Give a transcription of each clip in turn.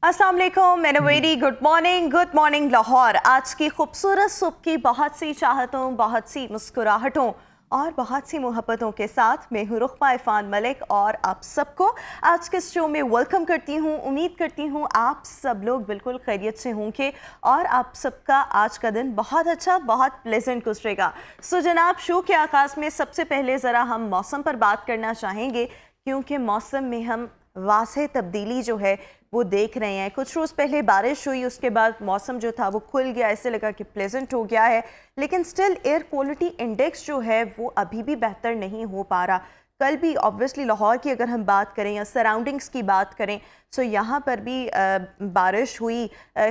अस्सलाम वालेकुम and very good morning Lahore. आज की खूबसूरत सुबह की बहुत सी चाहतों, बहुत सी मुस्कुराहटों और बहुत सी मोहब्बतों के साथ मैं हूँ रुखमा इरफान मलिक और आप सबको आज के शो में वेलकम करती हूँ। उम्मीद करती हूँ आप सब लोग बिल्कुल खैरियत से होंगे और आप सबका आज का दिन बहुत अच्छा, बहुत प्लेजेंट गुजरेगा। सो जनाब, शो के आगाज़ में सबसे पहले ज़रा हम मौसम पर बात करना चाहेंगे, क्योंकि मौसम में हम वाज़ेह तब्दीली जो है वो देख रहे हैं। कुछ रोज़ पहले बारिश हुई, उसके बाद मौसम जो था वो खुल गया, ऐसे लगा कि प्लेजेंट हो गया है, लेकिन स्टिल एयर क्वालिटी इंडेक्स जो है वो अभी भी बेहतर नहीं हो पा रहा। कल भी ऑब्वियसली लाहौर की अगर हम बात करें या सराउंडिंग्स की बात करें, सो यहाँ पर भी बारिश हुई,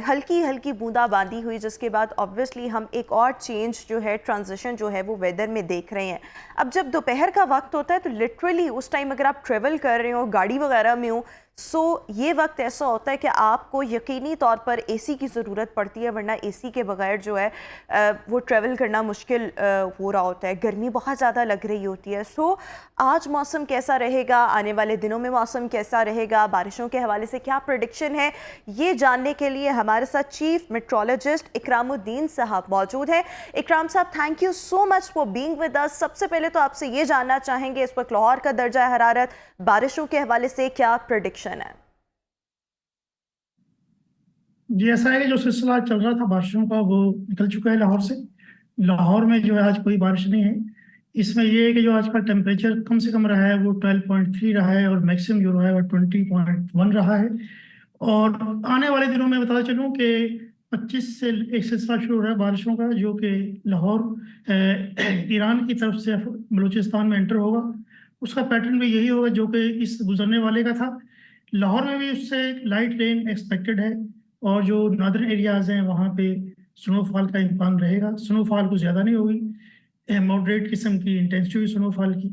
हल्की हल्की बूंदाबांदी हुई, जिसके बाद ऑब्वियसली हम एक और चेंज जो है, ट्रांजिशन जो है वो वेदर में देख रहे हैं। अब जब दोपहर का वक्त होता है तो लिटरली उस टाइम अगर आप ट्रेवल कर रहे हो, गाड़ी वगैरह में हो, सो ये वक्त ऐसा होता है कि आपको यकीनी तौर पर एसी की ज़रूरत पड़ती है, वरना एसी के बगैर जो है वो ट्रैवल करना मुश्किल हो रहा होता है। गर्मी बहुत ज़्यादा लग रही होती है। सो आज मौसम कैसा रहेगा, आने वाले दिनों में मौसम कैसा रहेगा, बारिशों के हवाले से क्या प्रेडिक्शन है, ये जानने के लिए हमारे साथ चीफ मेट्रोलॉजिस्ट इकरामुद्दीन साहब मौजूद है। इकराम साहब, thank you so much for being with अस। सबसे पहले तो आपसे ये जानना चाहेंगे इस वक्त लाहौर का दर्जा हरारत, बारिशों के हवाले से क्या प्रेडिक्शन है? जी, ऐसा है कि जो सिलसिला चल रहा था बारिशों का वो निकल चुका है लाहौर से। लाहौर में जो है आज कोई बारिश नहीं है। इसमें ये है कि जो आज का टेम्परेचर कम से कम रहा है वो 12.3 रहा है और मैक्सिमम जो रहा है वो 20.1 रहा है। और आने वाले दिनों में बताता चलूँ कि 25 से एक सिलसिला शुरू हो रहा है बारिशों का, जो कि लाहौर ईरान की तरफ से बलूचिस्तान में एंटर होगा। उसका पैटर्न भी यही होगा जो कि इस गुजरने वाले का था। लाहौर में भी उससे लाइट रेन एक्सपेक्टेड है और जो नॉर्दर्न एरियाज हैं वहाँ पे स्नोफॉल का इम्कान रहेगा। स्नोफॉल कुछ ज़्यादा नहीं होगी, मॉडरेट किस्म की इंटेंसिटी हुई स्नोफॉल की।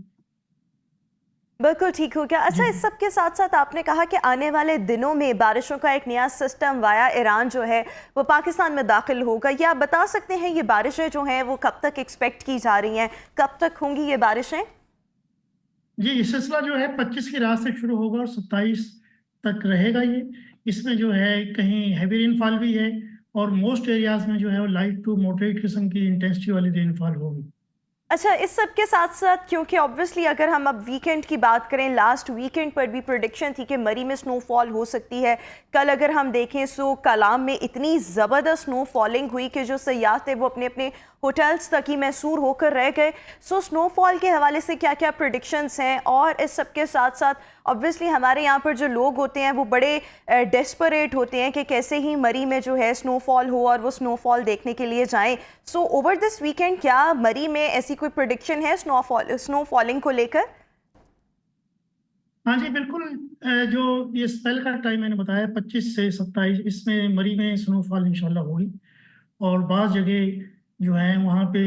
बिल्कुल ठीक हो गया। जी। अच्छा, इस सब के साथ साथ आपने कहा कि आने वाले दिनों में बारिशों का एक नया सिस्टम वाया ईरान जो है वो पाकिस्तान में दाखिल होगा। या आप बता सकते हैं ये बारिशें जो हैं वो कब तक एक्सपेक्ट की जा रही हैं, कब तक होंगी ये बारिशें? जी, ये सिलसिला जो है 25 की रात से शुरू होगा और 27 तक रहेगा ये। इसमें जो है कहीं हैवी रेनफॉल भी है और मोस्ट एरियाज में जो है वो लाइट टू मॉडरेट किस्म की इंटेंसिटी वाली रेनफॉल होगी। अच्छा, इस सब के साथ साथ क्योंकि ऑब्वियसली अगर हम अब वीकेंड की बात करें, लास्ट वीकेंड पर भी प्रेडिक्शन थी कि मरी में स्नोफॉल हो सकती है। कल अगर हम देखें सो कलाम में इतनी ज़बरदस्त स्नो फॉलिंग हुई कि जो सयाह थे वो अपने अपने होटल्स तक ही मैसूर होकर रह गए। सो स्नोफॉल के हवाले से क्या क्या प्रेडिक्शंस हैं? और इस सब के साथ साथ ऑब्वियसली हमारे यहाँ पर जो लोग होते हैं वो बड़े डेस्परेट होते हैं कि कैसे ही मरी में जो है स्नोफॉल हो और वो स्नोफॉल देखने के लिए जाएं। सो ओवर दिस वीकेंड क्या मरी में ऐसी कोई प्रेडिक्शन है स्नोफॉलिंग को लेकर? हाँ जी, बिल्कुल। जो ये स्पेल का टाइम मैंने बताया 25 से 27, इसमें मरी में स्नोफॉल इंशाल्लाह होगी। और बाज़ जगह जो है वहाँ पे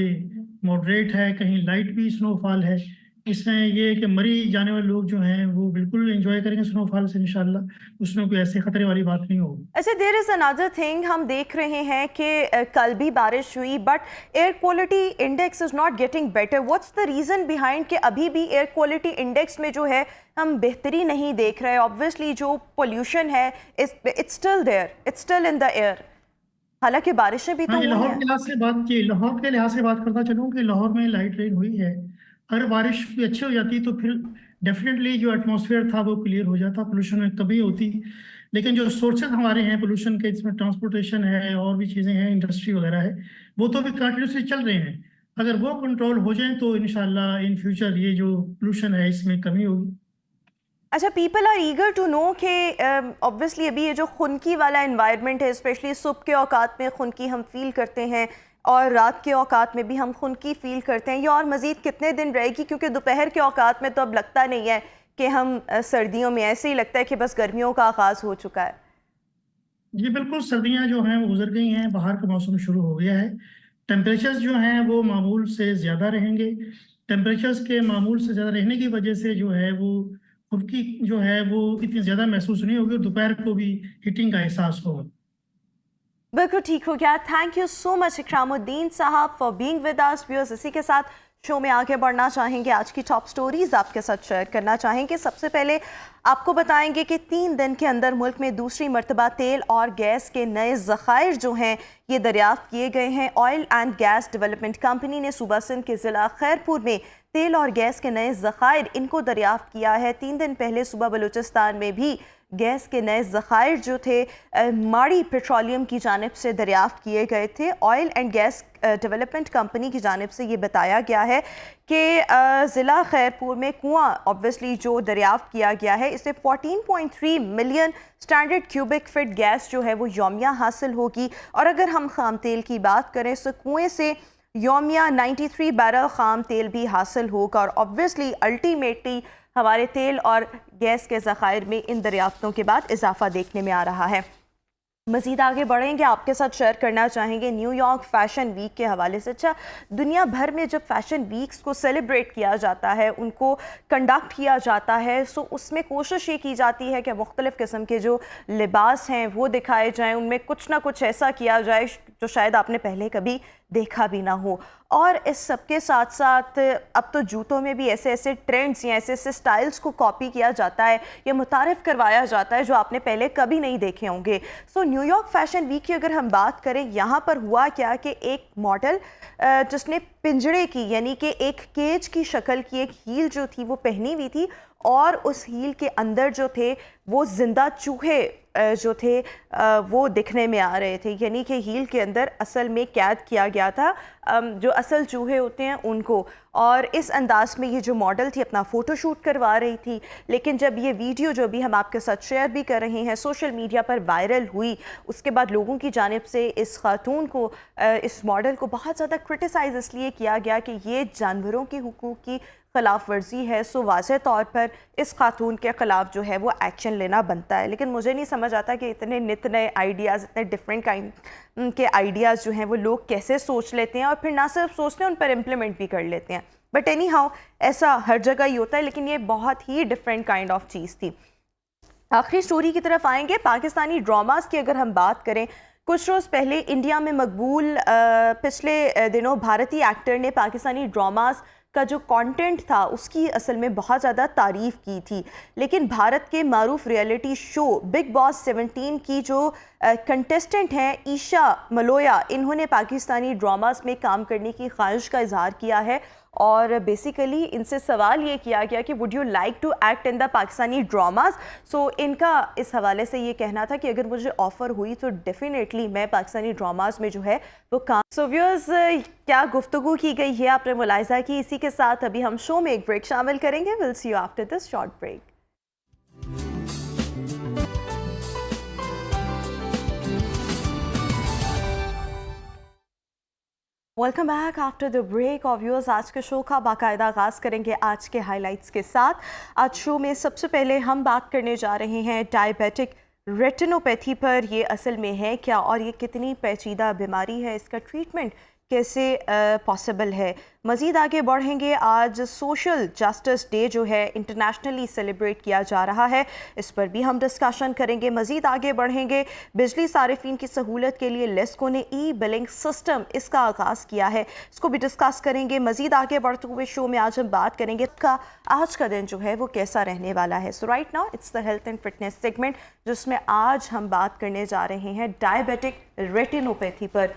मॉडरेट है, कहीं लाइट भी स्नोफॉल है। इसमें ये है कि मरी जाने वाले लोग जो हैं वो बिल्कुल एंजॉय करेंगे स्नोफॉल से इंशाल्लाह। उसमें कोई ऐसे खतरे वाली बात नहीं होगी। अच्छा, देयर इज़ अनदर थिंग, हम देख रहे हैं कि कल भी बारिश हुई but air quality index is not getting better. What's the reason behind कि अभी भी एयर क्वालिटी इंडेक्स में जो है हम बेहतरी नहीं देख रहे? ऑब्वियसली जो पोल्यूशन है it's still there, it's still in the air, हालांकि बारिशें भी हाँ तो जी, हुई हैं। लाहौर के लिहाज से बात करता चलूँ कि लाहौर में लाइट रेन हुई है। अगर बारिश भी अच्छी हो जाती तो फिर डेफिनेटली जो एटमॉस्फेयर था वो क्लियर हो जाता, पोल्यूशन में कमी होती। लेकिन जो सोर्सेज हमारे हैं पोल्यूशन के, इसमें ट्रांसपोर्टेशन है और भी चीज़ें हैं, इंडस्ट्री वगैरह है, वो तो भी कंटिन्यूसली चल रहे हैं। अगर वो कंट्रोल हो जाए तो इंशाल्लाह इन फ्यूचर ये जो पोल्यूशन है इसमें कमी होगी। अच्छा, people are eager to know कि ऑब्वियसली अभी ये जो खुनकी वाला एनवायरनमेंट है, स्पेशली सुबह के औकात में खुनकी हम फील करते हैं और रात के औकात में भी हम खुनकी फील करते हैं, ये और मज़ीद कितने दिन रहेगी? क्योंकि दोपहर के औकात में तो अब लगता नहीं है कि हम सर्दियों में, ऐसे ही लगता है कि बस गर्मियों का आगाज़ हो चुका है। जी बिल्कुल, सर्दियाँ जो हैं वो गुजर गई हैं, बाहर का मौसम शुरू हो गया है। टेम्परेचर्स जो हैं वो मामूल से ज़्यादा रहेंगे। टेम्परेचर्स के मामूल से ज़्यादा रहने की वजह से जो है वो खुबकी जो है वो इतनी ज़्यादा महसूस नहीं होगी और दोपहर को भी हीटिंग का एहसास होगा। बिल्कुल ठीक हो गया। Thank you so much Ikramuddin sahab for being with us viewers. इसी के साथ शो में आगे बढ़ना चाहेंगे, आज की टॉप स्टोरीज आपके साथ शेयर करना चाहेंगे। सबसे पहले आपको बताएंगे कि 3 दिन के अंदर मुल्क में दूसरी मर्तबा तेल और गैस के नए ज़खायर जो हैं ये दरियाफ्त किए गए हैं। Oil and gas development company ने सूबा सिंध के ज़िला खैरपुर में तेल और गैस के नए ज़खायर इनको दरियाफ्त किया है। 3 दिन पहले सूबा बलूचिस्तान में भी गैस के नए ज़खायर जो थे माड़ी पेट्रोलियम की जानिब से दरियाफ्त किए गए थे। Oil and gas development company की जानिब से ये बताया गया है कि ज़िला खैरपुर में कुआं ऑब्वियसली जो दरियाफ्त किया गया है इससे 14.3 million standard cubic fit gas जो है वो यौमिया हासिल होगी। और अगर हम खाम तेल की बात करें तो कुएँ से यौमिया 93 बैरल खाम तेल भी हासिल होगा। और ऑब्वियसली अल्टीमेटली हमारे तेल और गैस के ज़खायर में इन दरियाफ्तों के बाद इजाफा देखने में आ रहा है। मज़ीद आगे बढ़ेंगे, आपके साथ शेयर करना चाहेंगे न्यूयॉर्क फ़ैशन वीक के हवाले से। अच्छा, दुनिया भर में जब फ़ैशन वीक्स को सेलिब्रेट किया जाता है, उनको कंडक्ट किया जाता है, सो उसमें कोशिश ये की जाती है कि मुख्तलिफ़ किस्म के जो लिबास हैं वो दिखाए जाएँ, उनमें कुछ ना कुछ ऐसा किया जाए जो शायद आपने पहले कभी देखा भी ना हो। और इस सब के साथ साथ अब तो जूतों में भी ऐसे ऐसे ट्रेंड्स या ऐसे ऐसे स्टाइल्स को कॉपी किया जाता है या मुतारिफ़ करवाया जाता है जो आपने पहले कभी नहीं देखे होंगे। सो न्यूयॉर्क फ़ैशन वीक की अगर हम बात करें, यहाँ पर हुआ क्या कि एक मॉडल जिसने पिंजड़े की यानी कि एक केज की शक्ल की एक हील जो थी वो पहनी हुई थी और उस हील के अंदर जो थे वो जिंदा चूहे जो थे वो दिखने में आ रहे थे। यानी कि हील के अंदर असल में कैद किया गया था जो असल चूहे होते हैं उनको। और इस अंदाज में ये जो मॉडल थी अपना फ़ोटोशूट करवा रही थी। लेकिन जब ये वीडियो जो भी हम आपके साथ शेयर भी कर रहे हैं सोशल मीडिया पर वायरल हुई, उसके बाद लोगों की जानिब से इस खातून को इस मॉडल को बहुत ज़्यादा क्रिटिसाइज़ इसलिए किया गया कि ये जानवरों के हुकूक़ की खिलाफ वर्जी है। सो वाज़े तौर पर इस खातून के ख़िलाफ़ जो है वो एक्शन लेना बनता है। लेकिन मुझे नहीं समझ आता कि इतने नित नए आइडियाज़, इतने डिफरेंट काइंड के आइडियाज़ जो हैं वो लोग कैसे सोच लेते हैं और फिर ना सिर्फ सोचते हैं उन पर इम्प्लीमेंट भी कर लेते हैं। बट एनी हाउ ऐसा हर जगह ही होता है, लेकिन ये बहुत ही डिफरेंट काइंड ऑफ चीज़ थी। आखिरी स्टोरी की तरफ आएंगे। पाकिस्तानी ड्रामास की अगर हम बात करें, कुछ रोज़ पहले इंडिया में मकबूल पिछले दिनों भारतीय एक्टर ने पाकिस्तानी ड्रामास का जो कंटेंट था उसकी असल में बहुत ज़्यादा तारीफ़ की थी। लेकिन भारत के मारूफ रियलिटी शो बिग बॉस 17 की जो कंटेस्टेंट हैं ईशा मलोया, इन्होंने पाकिस्तानी ड्रामास में काम करने की ख्वाहिश का इजहार किया है। और बेसिकली इनसे सवाल ये किया गया कि would you like to act in the Pakistani dramas. So इनका इस हवाले से ये कहना था कि अगर मुझे ऑफ़र हुई तो डेफिनेटली मैं पाकिस्तानी ड्रामास में जो है वो काम। सो व्यूअर्स, क्या गुफ्तगू की गई है आपने मुलाहिज़ा की। इसी के साथ अभी हम शो में एक ब्रेक शामिल करेंगे। Will see you after this short break. Welcome back after the break. और व्यूअर्स, आज के शो का बाकायदा आगाज़ करेंगे आज के हाइलाइट्स के साथ। आज शो में सबसे पहले हम बात करने जा रहे हैं डायबिटिक रेटिनोपैथी पर। ये असल में है क्या और ये कितनी पेचीदा बीमारी है, इसका ट्रीटमेंट कैसे पॉसिबल है। मज़ीद आगे बढ़ेंगे। आज सोशल जस्टिस डे जो है इंटरनेशनली सेलिब्रेट किया जा रहा है, इस पर भी हम डिस्कशन करेंगे। मज़ीद आगे बढ़ेंगे। बिजली सारिफिन की सहूलत के लिए लेस्को ने ई बिलिंग सिस्टम इसका आगाज़ किया है, इसको भी डिस्कस करेंगे। मज़ीद आगे बढ़ते हुए शो में आज हम बात करेंगे का आज का दिन जो है वो कैसा रहने वाला है। So right now it's the health and fitness segment, जिसमें आज हम बात करने जा रहे हैं डायबिटिक रेटिनोपैथी पर।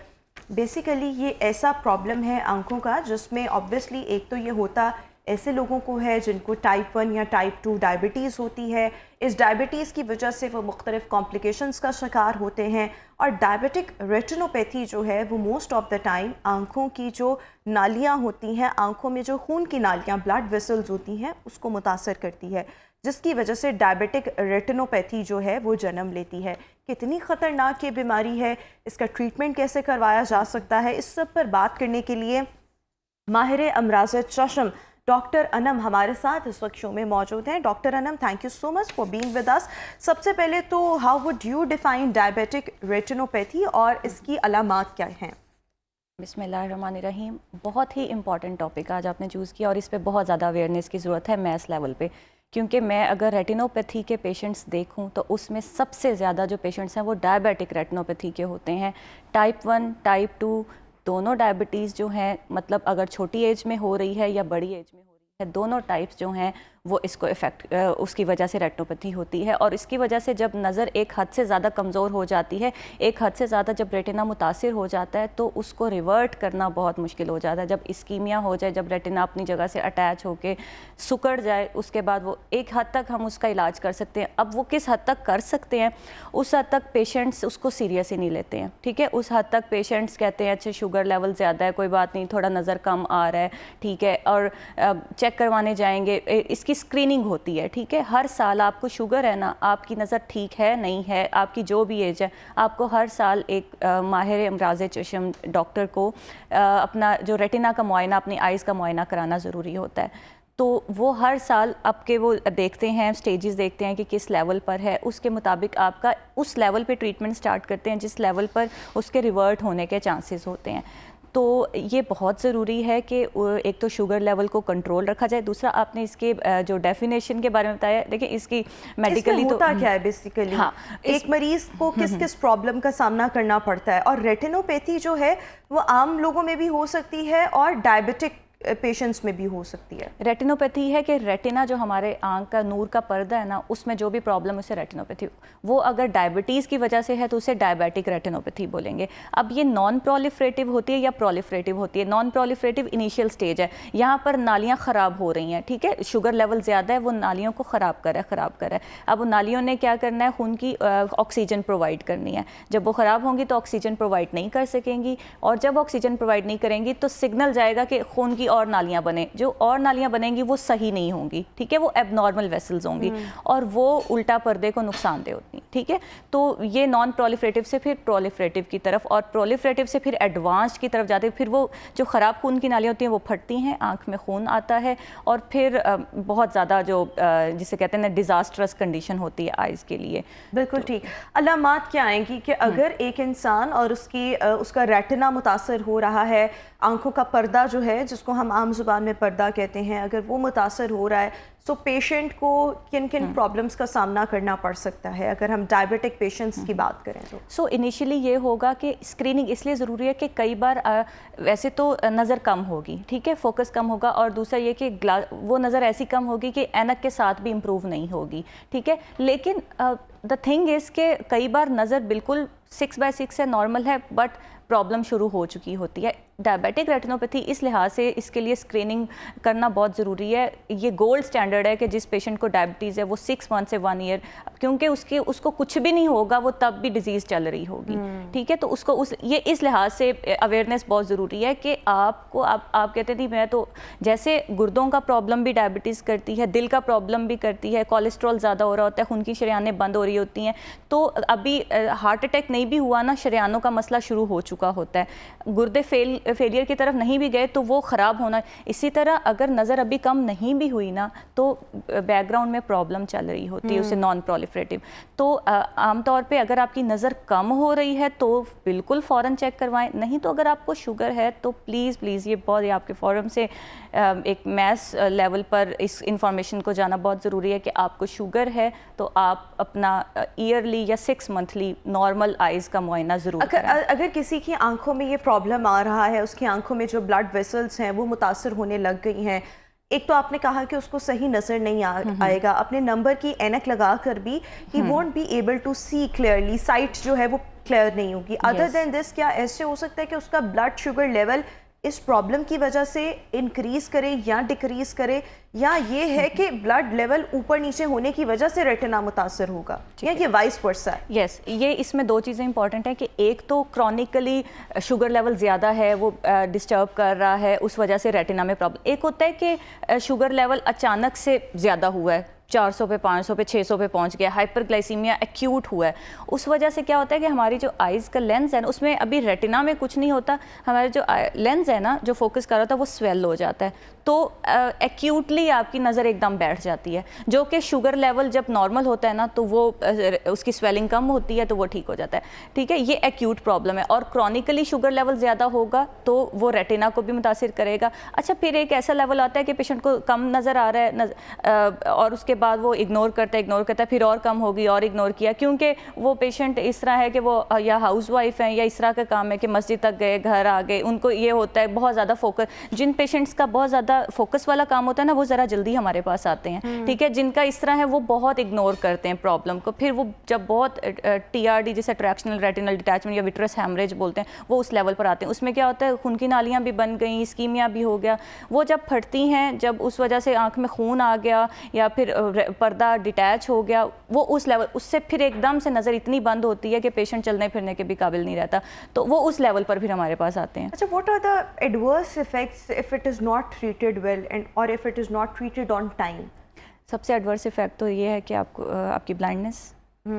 बेसिकली ये ऐसा प्रॉब्लम है आंखों का जिसमें ऑब्वियसली एक तो ये होता ऐसे लोगों को है जिनको टाइप 1 या टाइप 2 डायबिटीज़ होती है। इस डायबिटीज़ की वजह से वो मुख्तलिफ कॉम्प्लिकेशंस का शिकार होते हैं। और डायबिटिक रेटिनोपैथी जो है वो मोस्ट ऑफ द टाइम आँखों की जो नालियाँ होती हैं, आँखों में जो खून की नालियाँ ब्लड वेसल्स होती हैं उसको मुतासर करती है, जिसकी वजह से डायबिटिक रेटिनोपैथी जो है वो जन्म लेती है। कितनी ख़तरनाक ये बीमारी है, इसका ट्रीटमेंट कैसे करवाया जा सकता है, इस सब पर बात करने के लिए माहिर अमराज़ चश्म डॉक्टर अनम हमारे साथ इस वक्त शो में मौजूद हैं। Doctor Anam, thank you so much for being with अस। सबसे पहले तो how would you define diabetic retinopathy और इसकी अलामात क्या हैं? बिस्मिल्लाहिर्रहमानिर्रहीम। बहुत ही इंपॉर्टेंट टॉपिक आज आपने चूज़ किया और इस पे बहुत ज़्यादा अवेयरनेस की ज़रूरत है मैस लेवल पे, क्योंकि मैं अगर रेटिनोपैथी के पेशेंट्स देखूं तो उसमें सबसे ज़्यादा जो पेशेंट्स हैं वो डायबिटिक रेटिनोपैथी के होते हैं। टाइप 1, टाइप 2 दोनों डायबिटीज़ जो हैं, मतलब अगर छोटी एज में हो रही है या बड़ी एज में हो रही है, दोनों टाइप्स जो हैं वो इसको इफ़ेक्ट उसकी वजह से रेटिनोपैथी होती है। और इसकी वजह से जब नज़र एक हद से ज़्यादा कमज़ोर हो जाती है, एक हद से ज़्यादा जब रेटिना मुतासिर हो जाता है, तो उसको रिवर्ट करना बहुत मुश्किल हो जाता है। जब इस्कीमिया हो जाए, जब रेटिना अपनी जगह से अटैच होके सिकुड़ जाए, उसके बाद वो एक हद तक हम उसका इलाज कर सकते हैं। अब वो किस हद तक कर सकते हैं, उस हद तक पेशेंट्स उसको सीरियस ही नहीं लेते हैं, ठीक है। उस हद तक पेशेंट्स कहते हैं अच्छा शुगर लेवल ज़्यादा है, कोई बात नहीं, थोड़ा नज़र कम आ रहा है, ठीक है, और चेक करवाने जाएंगे, इसकी स्क्रीनिंग होती है, ठीक है। हर साल आपको शुगर है ना, आपकी नज़र ठीक है नहीं है, आपकी जो भी एज है, आपको हर साल एक माहिर अमराज़ चश्म डॉक्टर को अपना जो रेटिना का मुआयना, अपनी आइज़ का मुआयना कराना ज़रूरी होता है। तो वो हर साल आपके वो देखते हैं, स्टेजेस देखते हैं कि किस लेवल पर है, उसके मुताबिक आपका उस लेवल पे ट्रीटमेंट स्टार्ट करते हैं जिस लेवल पर उसके रिवर्ट होने के चांसेस होते हैं। तो ये बहुत ज़रूरी है कि एक तो शुगर लेवल को कंट्रोल रखा जाए, दूसरा आपने इसके जो डेफिनेशन के बारे में बताया, देखिए इसकी मेडिकली तो होता क्या है बेसिकली, हाँ, एक मरीज को किस किस प्रॉब्लम का सामना करना पड़ता है, और रेटिनोपैथी जो है वो आम लोगों में भी हो सकती है और डायबिटिक पेशेंट्स में भी हो सकती है। रेटिनोपैथी है कि रेटिना जो हमारे आंख का नूर का पर्दा है ना, उसमें जो भी प्रॉब्लम है उसे रेटिनोपैथी। वो अगर डायबिटीज़ की वजह से है तो उसे डायबिटिक रेटिनोपैथी बोलेंगे। अब ये नॉन प्रोलिफरेटिव होती है या प्रोलिफरेटिव होती है। नॉन प्रोलिफरेटिव इनिशियल स्टेज है, यहाँ पर नालियाँ ख़राब हो रही हैं, ठीक है, शुगर लेवल ज़्यादा है, वो नालियों को ख़राब कर रहा है। अब उन नालियों ने क्या करना है, खून की ऑक्सीजन प्रोवाइड करनी है। जब वो ख़राब होंगी तो ऑक्सीजन प्रोवाइड नहीं कर सकेंगी, और जब ऑक्सीजन प्रोवाइड नहीं करेंगी तो सिग्नल जाएगा कि खून की और नालियां बने, जो और नालियां बनेंगी वो सही नहीं होंगी, ठीक है, वो एबनॉर्मल वेसल्स होंगी और वो उल्टा पर्दे को नुकसानदेह होती, ठीक है। तो ये नॉन प्रोलिफरेटिव से फिर प्रोलिफरेटिव की तरफ, और प्रोलिफरेटिव से फिर एडवांस्ड की तरफ जाते हैं। फिर वो जो ख़राब खून की नालियां होती हैं वो फटती हैं, आंख में खून आता है, और फिर बहुत ज़्यादा जो जिसे कहते हैं ना डिज़ास्ट्रस कंडीशन होती है आइज़ के लिए। बिल्कुल ठीक। अलामात क्या आएंगी कि अगर एक इंसान और उसका रेटिना मुतासर हो रहा है, आंखों का पर्दा जो है जिसको हम आम जुबान में पर्दा कहते हैं, अगर वो मुतासर हो रहा है, तो पेशेंट को किन किन प्रॉब्लम्स का सामना करना पड़ सकता है अगर हम डायबिटिक पेशेंट्स की बात करें तो? सो इनिशियली ये होगा कि स्क्रीनिंग इसलिए ज़रूरी है कि कई बार वैसे तो नज़र कम होगी, ठीक है, फोकस कम होगा, और दूसरा ये कि वो नज़र ऐसी कम होगी कि ऐनक के साथ भी इम्प्रूव नहीं होगी, ठीक है। लेकिन द थिंग इज़ के कई बार नज़र बिल्कुल 6/6 है, नॉर्मल है, बट प्रॉब्लम शुरू हो चुकी होती है। डायबिटिक रेटिनोपैथी इस लिहाज से इसके लिए स्क्रीनिंग करना बहुत ज़रूरी है। ये गोल्ड स्टैंडर्ड है कि जिस पेशेंट को डायबिटीज़ है वो 6 मंथ से 1 ईयर, क्योंकि उसको कुछ भी नहीं होगा, वो तब भी डिजीज़ चल रही होगी, ठीक है। तो उसको ये इस लिहाज से अवेयरनेस बहुत ज़रूरी है कि आप कहते थे मैं तो जैसे गुर्दों का प्रॉब्लम भी डायबिटीज़ करती है, दिल का प्रॉब्लम भी करती है, कोलेस्ट्रॉल ज़्यादा हो रहा होता है, खून की शरेयानें बंद हो रही होती हैं, तो अभी हार्ट अटैक नहीं भी हुआ ना, शरेयानों का मसला शुरू हो चुका होता है, गुर्दे फेलियर की तरफ नहीं भी गए तो वो ख़राब होना। इसी तरह अगर नज़र अभी कम नहीं भी हुई ना, तो बैकग्राउंड में प्रॉब्लम चल रही होती है, उसे नॉन प्रोलिफरेटिव। तो आमतौर पे अगर आपकी नज़र कम हो रही है तो बिल्कुल फ़ौरन चेक करवाएं, नहीं तो अगर आपको शुगर है तो प्लीज़ ये बहुत आपके फोरम से एक मैस लेवल पर इस इंफॉर्मेशन को जाना बहुत ज़रूरी है कि आपको शुगर है तो आप अपना ईयरली या 6 मंथली नॉर्मल आइज़ का मुआयना ज़रूर कराएं। अगर किसी की आंखों में ये प्रॉब्लम आ रहा है, उसकी आंखों में जो ब्लड वेसल्स हैं वो मुतासर होने लग गई हैं, एक तो आपने कहा कि उसको सही नज़र नहीं आएगा, अपने नंबर की ऐनक लगा कर भी he won't be able to see clearly, sight जो है वो क्लियर नहीं होगी। अदर देन दिस क्या ऐसे हो सकता है कि उसका ब्लड शुगर लेवल इस प्रॉब्लम की वजह से इंक्रीज करे या डिक्रीज करे, या ये है कि ब्लड लेवल ऊपर नीचे होने की वजह से रेटिना मुतासर होगा, या ये वाइस वर्सा है? यस, ये इसमें 2 चीज़ें इंपॉर्टेंट हैं कि एक तो क्रॉनिकली शुगर लेवल ज़्यादा है, वो डिस्टर्ब कर रहा है, उस वजह से रेटिना में प्रॉब्लम। एक होता है कि शुगर लेवल अचानक से ज़्यादा हुआ है, 400 पे 500 पे 600 पे पहुंच गया, हाइपरग्लाइसीमिया एक्यूट हुआ है, उस वजह से क्या होता है कि हमारी जो आइज़ का लेंस है ना, उसमें अभी रेटिना में कुछ नहीं होता, हमारे जो लेंस है ना जो फोकस कर रहा था वो स्वेल हो जाता है, तो एक्यूटली आपकी नज़र एकदम बैठ जाती है, जो कि शुगर लेवल जब नॉर्मल होता है ना तो वो उसकी स्वेलिंग कम होती है तो वो ठीक हो जाता है, ठीक है। ये एक्यूट प्रॉब्लम है, और क्रॉनिकली शुगर लेवल ज़्यादा होगा तो वो रेटिना को भी मुतासिर करेगा। अच्छा, फिर एक ऐसा लेवल आता है कि पेशेंट को कम नज़र आ रहा है और उसके बाद वो इग्नोर करता है, फिर और कम होगी और इग्नोर किया, क्योंकि वो पेशेंट इस तरह है कि वो या हाउस वाइफ हैं या इस तरह का काम है कि मस्जिद तक गए, घर आ गए, उनको ये होता है बहुत ज़्यादा फोकस। जिन पेशेंट्स का बहुत ज़्यादा फोकस वाला काम होता है ना, वो ज़रा जल्दी हमारे पास आते हैं, ठीक है। जिनका इस तरह है वो बहुत इग्नोर करते हैं प्रॉब्लम को, फिर वो जब बहुत TRD जैसे ट्रैक्शनल रेटिनल डिटैचमेंट या विट्रस हैमरेज बोलते हैं, वो उस लेवल पर आते हैं। उसमें क्या होता है, खून की नालियाँ भी बन गई, स्कीमिया भी हो गया, वो जब फटती हैं, जब उस वजह से आँख में खून आ गया या फिर पर्दा डिटैच हो गया, वो उस लेवल, उससे फिर एकदम से नज़र इतनी बंद होती है कि पेशेंट चलने फिरने के भी काबिल नहीं रहता, तो वो उस लेवल पर फिर हमारे पास आते हैं। अच्छा, what are the adverse effects if it is not treated well and और if it is not treated on time? सबसे एडवर्स इफेक्ट तो ये है कि आपको आपकी ब्लाइंडनेस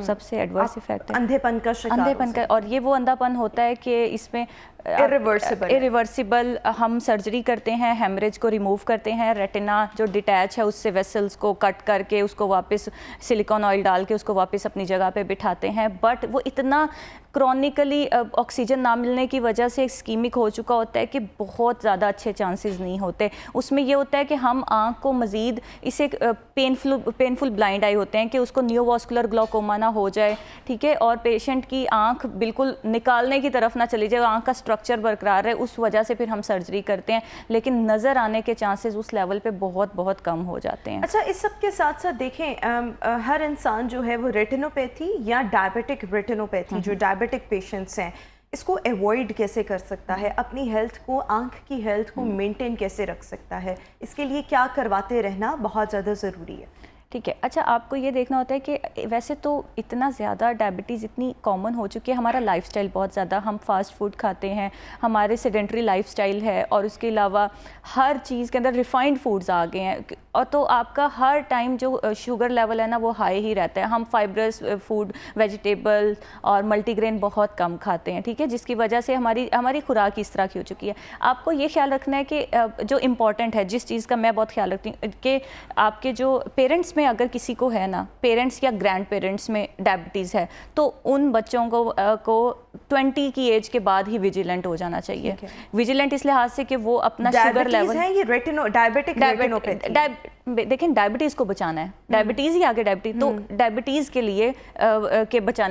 सबसे एडवर्स इफेक्ट है, अंधेपन का शिकार अंधेपन का। और ये वो अंधापन होता है कि इसमें इरिवर्सिबल हम सर्जरी करते हैं, हेमरेज को रिमूव करते हैं, रेटिना जो डिटैच है उससे वेसल्स को कट करके उसको वापस सिलिकॉन ऑयल डाल के उसको वापस अपनी जगह पे बिठाते हैं, बट वो इतना क्रॉनिकली ऑक्सीजन ना मिलने की वजह से स्कीमिक हो चुका होता है कि बहुत ज़्यादा अच्छे चांसेस नहीं होते। उसमें ये होता है कि हम आँख को मज़ीद, इसे पेनफुल ब्लाइंड आई होते हैं कि उसको नियोवास्कुलर ग्लाउकोमा ना हो जाए, ठीक है, और पेशेंट की आँख बिल्कुल निकालने की तरफ ना चली जाए, आँख का स्ट्रक्चर बरकरार है, उस वजह से फिर हम सर्जरी करते हैं, लेकिन नज़र आने के चांसेस उस लेवल पे बहुत बहुत कम हो जाते हैं। अच्छा, इस सब के साथ साथ देखें, हर इंसान जो है वो रेटिनोपैथी या डायबिटिक रेटिनोपैथी, जो डायबिटिक पेशेंट्स हैं, इसको अवॉइड कैसे कर सकता है, अपनी हेल्थ को, आँख की हेल्थ को मेंटेन कैसे रख सकता है, इसके लिए क्या करवाते रहना बहुत ज़्यादा ज़रूरी है? ठीक है। अच्छा, आपको ये देखना होता है कि वैसे तो इतना ज़्यादा डायबिटीज़ इतनी कॉमन हो चुकी है, हमारा लाइफस्टाइल बहुत ज़्यादा, हम फास्ट फूड खाते हैं, हमारे सेडेंट्री लाइफस्टाइल है, और उसके अलावा हर चीज़ के अंदर रिफाइंड फूड्स आ गए हैं, और तो आपका हर टाइम जो शुगर लेवल है ना वो हाई ही रहता है। हम फाइब्रस फूड, वेजिटेबल और मल्टीग्रेन बहुत कम खाते हैं, ठीक है, जिसकी वजह से हमारी खुराक इस तरह की हो चुकी है। आपको ये ख्याल रखना है कि जो इम्पॉर्टेंट है, जिस चीज़ का मैं बहुत ख्याल रखती हूँ कि आपके जो पेरेंट्स में अगर किसी को है ना, पेरेंट्स या ग्रैंड पेरेंट्स में डायबिटीज़ है, तो उन बच्चों को 20 की एज के बाद ही विजिलेंट हो जाना चाहिए। विजिलेंट इस लिहाज से कि वो अपना शुगर लेवल है, ये डायबिटिक देखें, डायबिटीज़ को बचाना है, डायबिटीज़ ही आगे डायबिटीज़, तो डायबिटीज़ के लिए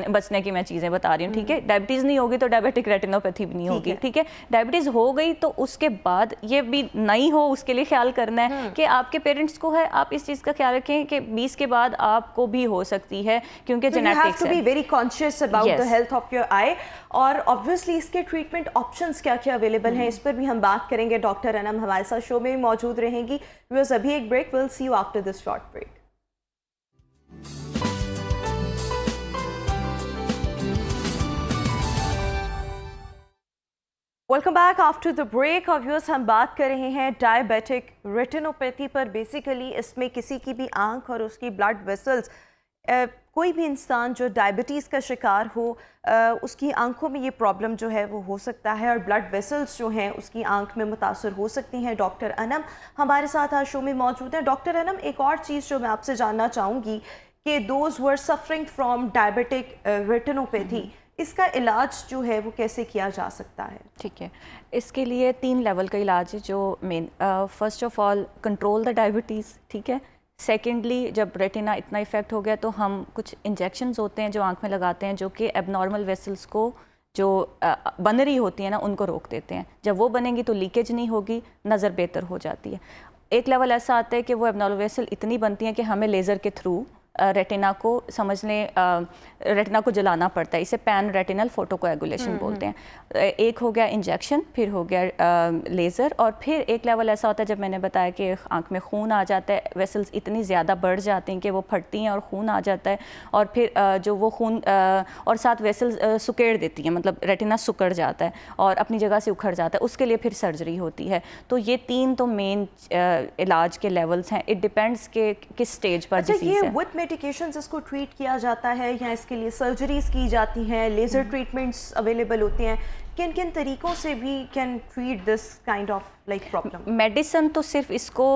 बचने की मैं चीज़ें बता रही हूँ, ठीक है। डायबिटीज़ नहीं होगी तो डायबिटिक रेटिनोपैथी भी नहीं होगी, ठीक है। डायबिटीज़ हो गई तो उसके बाद ये भी नहीं हो, उसके लिए ख्याल करना है कि आपके पेरेंट्स को है, आप इस चीज़ का ख्याल रखें कि 20 के बाद आपको भी हो सकती है, क्योंकि जेनेटिक्स है। Be very conscious about the health of your eye. और ऑब्वियसली इसके ट्रीटमेंट ऑप्शंस क्या क्या अवेलेबल हैं, इस पर भी हम बात करेंगे। डॉक्टर अनम हमारे साथ शो में मौजूद रहेंगी। व्यूअर्स, अभी एक break, will see you after this short break. Welcome back after the break. और व्यूअर्स, हम बात कर रहे हैं डायबिटिक रेटिनोपैथी पर। बेसिकली इसमें किसी की भी आंख और उसकी ब्लड वेसल्स, कोई भी इंसान जो डायबिटीज़ का शिकार हो, उसकी आंखों में ये प्रॉब्लम जो है वो हो सकता है, और ब्लड वेसल्स जो हैं उसकी आंख में मुतासर हो सकती हैं। डॉक्टर अनम हमारे साथ आज शो में मौजूद हैं। डॉक्टर अनम, एक और चीज़ जो मैं आपसे जानना चाहूँगी कि those who are suffering from diabetic retinopathy, इसका इलाज जो है वो कैसे किया जा सकता है? ठीक है, इसके लिए 3 लेवल का इलाज है जो main. First of all, control the diabetes, ठीक है। सेकेंडली, जब रेटिना इतना इफेक्ट हो गया तो हम कुछ इंजेक्शंस होते हैं जो आंख में लगाते हैं, जो कि एबनॉर्मल वेसल्स को जो बन रही होती है ना उनको रोक देते हैं। जब वो बनेंगी तो लीकेज नहीं होगी, नज़र बेहतर हो जाती है। एक लेवल ऐसा आता है कि वो एबनॉर्मल वेसल इतनी बनती हैं कि हमें लेज़र के थ्रू रेटिना को रेटिना को जलाना पड़ता है। इसे पैन रेटिनल फोटोकोएगुलेशन बोलते हैं। एक हो गया इंजेक्शन, फिर हो गया लेज़र, और फिर एक लेवल ऐसा होता है जब मैंने बताया कि आंख में खून आ जाता है, वेसल्स इतनी ज़्यादा बढ़ जाती हैं कि वो फटती हैं और खून आ जाता है, और फिर जो वो खून और साथ वेसल्स सुकेड़ देती हैं, मतलब रेटिना सुकड़ जाता है और अपनी जगह से उखड़ जाता है, उसके लिए फिर सर्जरी होती है। तो ये 3 तो मेन इलाज के लेवल्स हैं। इट डिपेंड्स के किस स्टेज पर डिसीज़ है। मेडिकेशंस इसको ट्रीट किया जाता है या इसके लिए सर्जरीज की जाती हैं, लेज़र ट्रीटमेंट्स अवेलेबल होती हैं? किन किन तरीक़ों से भी can treat this kind of like problem? Medicine तो सिर्फ इसको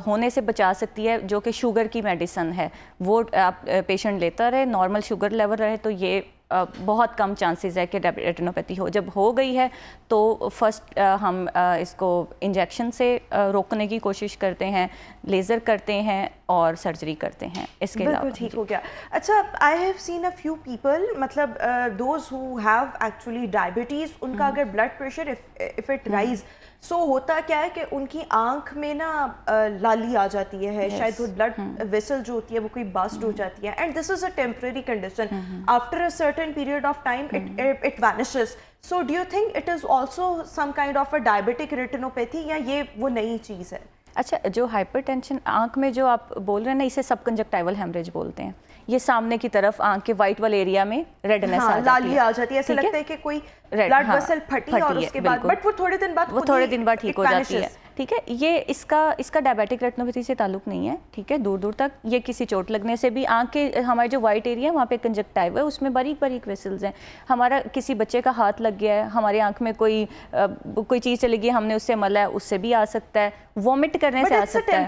होने से बचा सकती है, जो कि शुगर की मेडिसिन है, वो आप पेशेंट लेता रहे, नॉर्मल शुगर लेवल रहे तो ये बहुत कम चांसेस है कि रेटिनोपैथी हो। जब हो गई है तो फर्स्ट हम इसको इंजेक्शन से रोकने की कोशिश करते हैं, लेज़र करते हैं और सर्जरी करते हैं। इसके बिल्कुल अलावा ठीक हो गया। अच्छा, I have seen a few people, मतलब those who have actually diabetes, उनका अगर blood pressure if it rise, so होता क्या है कि उनकी आंख में ना लाली आ जाती है, शायद वो ब्लड वेसल जो होती है वो कोई बस्ट हो जाती है, and this is a temporary condition. After a certain period of time it vanishes. So do you think it is also some kind of a diabetic retinopathy, या ये वो नई चीज़ है? अच्छा, जो हाइपरटेंशन आंख में जो आप बोल रहे हैं ना, इसे सब कंजक्टाइवल हेमरेज बोलते हैं। ये सामने की तरफ आंख के वाइट वाले एरिया में रेडनेस हाँ, आ जाती लाली है, आ जाती है, ऐसा लगता है कि कोई ब्लड वेसल फटी और उसके बाद, बट वो थोड़े दिन बाद ठीक हो जाती है। ठीक है, ये इसका डायबिटिक रेटिनोपैथी से ताल्लुक नहीं है। ठीक है, दूर दूर तक ये किसी चोट लगने से भी, आंख के हमारे जो वाइट एरिया है वहाँ पे कंजक्टाइव है, उसमें बारीक बारीक वेसल्स हैं। हमारा किसी बच्चे का हाथ लग गया है, हमारी आंख में कोई चीज़ चली गई, हमने उससे मला है, उससे भी आ सकता है। वॉमिट करने से आ सकता है।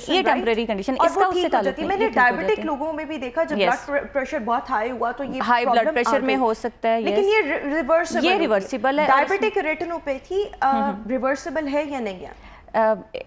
ये टेम्पररी कंडीशन, इसका उससे ताल्लुक नहीं है। मैंने डायबिटिक लोगों में भी देखा, जब ब्लड प्रेशर बहुत हाई हुआ तो ये हाई ब्लड प्रेशर में हो सकता है, लेकिन ये रिवर्सिबल है। है। डायबिटिक रेटिनोपैथी रिवर्सिबल है या नहीं है?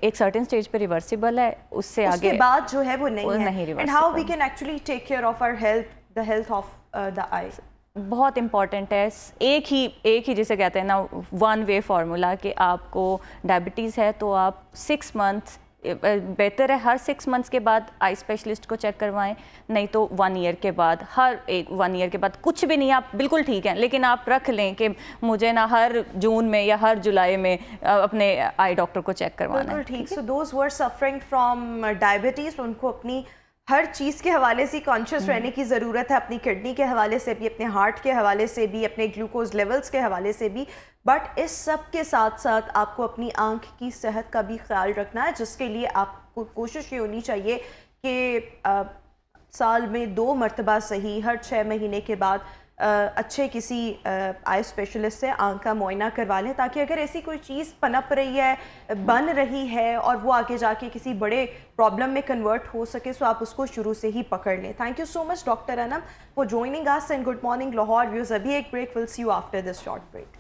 एक सर्टेन स्टेज पे रिवर्सिबल है, उससे आगे उसके बाद जो है वो नहीं है। नहीं and how we can actually take care of our health, the health of the eye, बहुत इंपॉर्टेंट है। एक ही जिसे कहते हैं ना, वन वे फार्मूला, कि आपको डायबिटीज़ है तो आप 6 मंथ्स, बेहतर है हर 6 मंथ्स के बाद आई स्पेशलिस्ट को चेक करवाएं, नहीं तो 1 ईयर के बाद। हर 1 ईयर के बाद कुछ भी नहीं, आप बिल्कुल ठीक हैं, लेकिन आप रख लें कि मुझे ना हर जून में या हर जुलाई में अपने आई डॉक्टर को चेक करवाना है। बिल्कुल ठीक। So those who are suffering from diabetes, उनको अपनी हर चीज़ के हवाले से कॉन्शियस रहने की ज़रूरत है, अपनी किडनी के हवाले से भी, अपने हार्ट के हवाले से भी, अपने ग्लूकोज लेवल्स के हवाले से भी। बट इस सब के साथ साथ आपको अपनी आंख की सेहत का भी ख्याल रखना है, जिसके लिए आपको कोशिश ये होनी चाहिए कि साल में 2 मरतबा सही, हर 6 महीने के बाद अच्छे किसी आई स्पेशलिस्ट से आंख का मुआयना करवा लें, ताकि अगर ऐसी कोई चीज़ पनप रही है, बन रही है और वो आगे जाके किसी बड़े प्रॉब्लम में कन्वर्ट हो सके, सो आप उसको शुरू से ही पकड़ लें। Thank you so much doctor Anam for joining us and good morning Lahore viewers. अभी एक break, will see you after this short break.